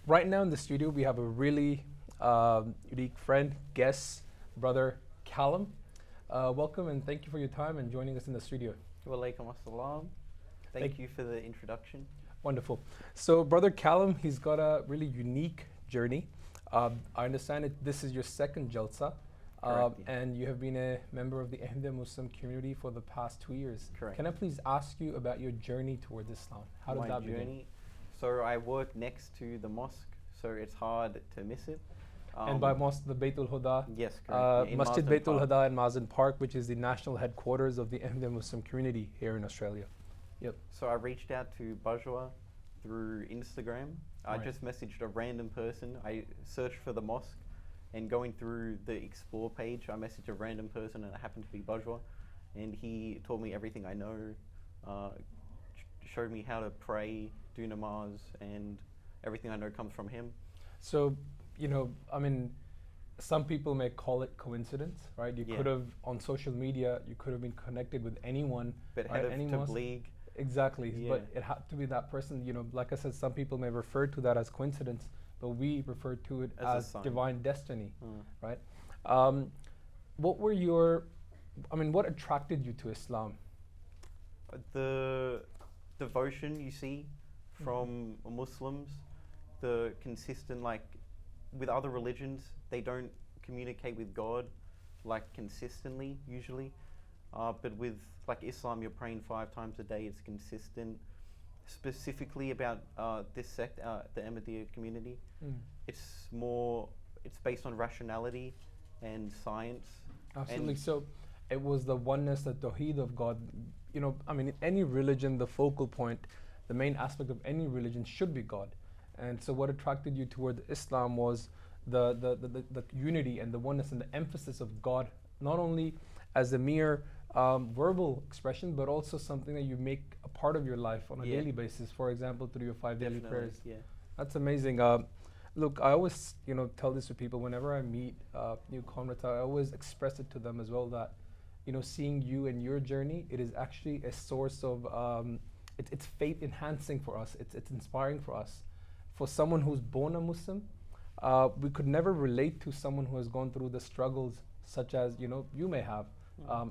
Right now in the studio, we have a really unique friend, guest, brother Callum. Welcome and thank you for your time and joining us in the studio. Walaikum assalam. Thank you for the introduction. Wonderful. So, brother Callum, he's got a really unique journey. I understand this is your second Jalsa, Correct, yeah. and you have been a member of the Ahmadiyya Muslim community for the past 2 years. Correct. Can I please ask you about your journey towards Islam? How did My that journey. begin? So I work next to the mosque, so it's hard to miss it. And by mosque, the Baitul Huda, Yes, correct. In Masjid Marsden Baitul Park. Huda in Marsden Park, which is the national headquarters of the Ahmadiyya Muslim community here in Australia. Yep. So I reached out to Bajwa through Instagram. I Right. just messaged a random person. I searched for the mosque, and going through the explore page, I messaged a random person, and it happened to be Bajwa, and he taught me everything I know, showed me how to pray, do namaz, and everything I know comes from him. So, some people may call it coincidence, right? You Yeah. could have, on social media, you could have been connected with anyone. But right? head of Any mosque. Tabligh. Exactly, Yeah. but it had to be that person. Like I said, some people may refer to that as coincidence, but we refer to it As a as sign. divine destiny, Mm. right? What attracted you to Islam? The devotion you see from Muslims, the consistent, like with other religions, they don't communicate with God like consistently usually, but with like Islam, you're praying 5 times a day. It's consistent. Specifically about this sect, the Ahmadiyya community, it's based on rationality and science. Absolutely. And So it was the oneness, the tawheed of God. In any religion, the focal point, the main aspect of any religion should be God. And so what attracted you toward Islam was the unity and the oneness and the emphasis of God, not only as a mere verbal expression, but also something that you make a part of your life on a Yeah. daily basis. For example, through your 5 daily Definitely, prayers. yeah. That's amazing. Look, I always, tell this to people whenever I meet new converts. I always express it to them as well that, seeing you and your journey, it is actually a source of, it's faith enhancing for us. It's inspiring for us. For someone who's born a Muslim, we could never relate to someone who has gone through the struggles such as, you may have,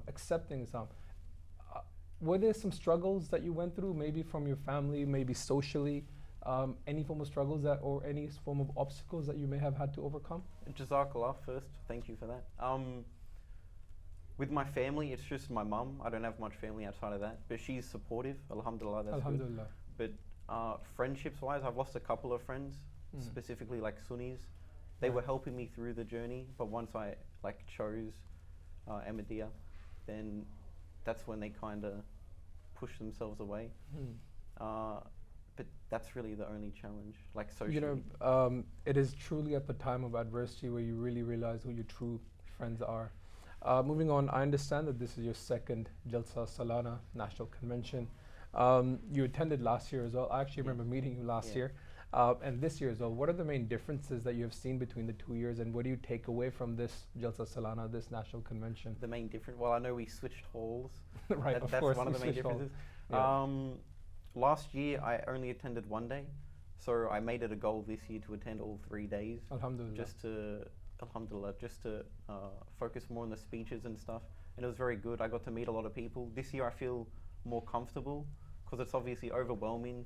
accepting Islam. Were there some struggles that you went through, maybe from your family, maybe socially? Any form of struggles or any form of obstacles that you may have had to overcome? Jazakallah first, thank you for that. With my family, it's just my mum. I don't have much family outside of that, but she's supportive. Alhamdulillah, that's Alhamdulillah. good. But friendships-wise, I've lost a couple of friends, specifically like Sunnis. They were Right. helping me through the journey, but once I chose Ahmadiyya, then that's when they kind of pushed themselves away. But that's really the only challenge, like socially. It is truly at the time of adversity where you really realize who your true friends are. Moving on, I understand that this is your second Jalsa Salana National Convention. You attended last year as well. I actually remember meeting you last year. And this year as well. What are the main differences that you have seen between the 2 years, and what do you take away from this Jalsa Salana, this national convention? The main difference, well, I know we switched halls. Right, of That's course. one of we the main switched halls. differences. Yeah. Last year, I only attended 1 day. So I made it a goal this year to attend all 3 days. Alhamdulillah. Just to focus more on the speeches and stuff. And it was very good. I got to meet a lot of people. This year I feel more comfortable because it's obviously overwhelming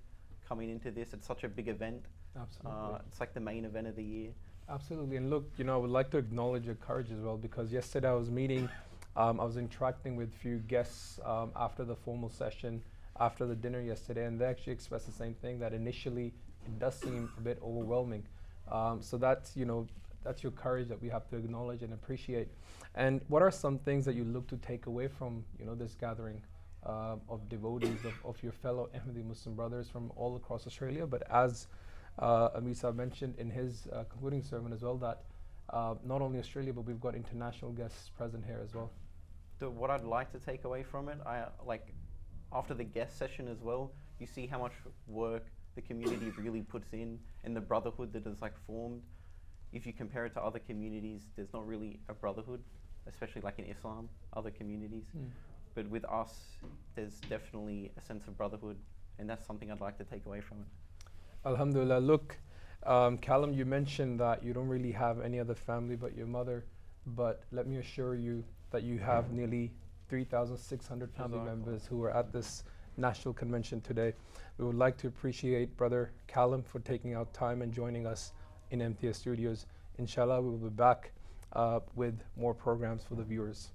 coming into this. It's such a big event. Absolutely. It's like the main event of the year. Absolutely. And look, I would like to acknowledge your courage as well, because yesterday I was meeting, I was interacting with a few guests after the formal session, after the dinner yesterday, and they actually expressed the same thing, that initially it does seem a bit overwhelming. So that's your courage that we have to acknowledge and appreciate. And what are some things that you look to take away from, this gathering of devotees, of your fellow Ahmadi Muslim brothers from all across Australia? But as Amir Saab mentioned in his concluding sermon as well, that not only Australia, but we've got international guests present here as well. What I'd like to take away from it, after the guest session as well, you see how much work the community really puts in, and the brotherhood that is formed. If you compare it to other communities, there's not really a brotherhood, especially in Islam, other communities. But with us, there's definitely a sense of brotherhood, and that's something I'd like to take away from it. Alhamdulillah. Look, Callum, you mentioned that you don't really have any other family but your mother, but let me assure you that you have nearly 3,600 family Jazakallah. members who are at this national convention today. We would like to appreciate Brother Callum for taking out time and joining us in MTS Studios. Inshallah, we will be back with more programs for the viewers.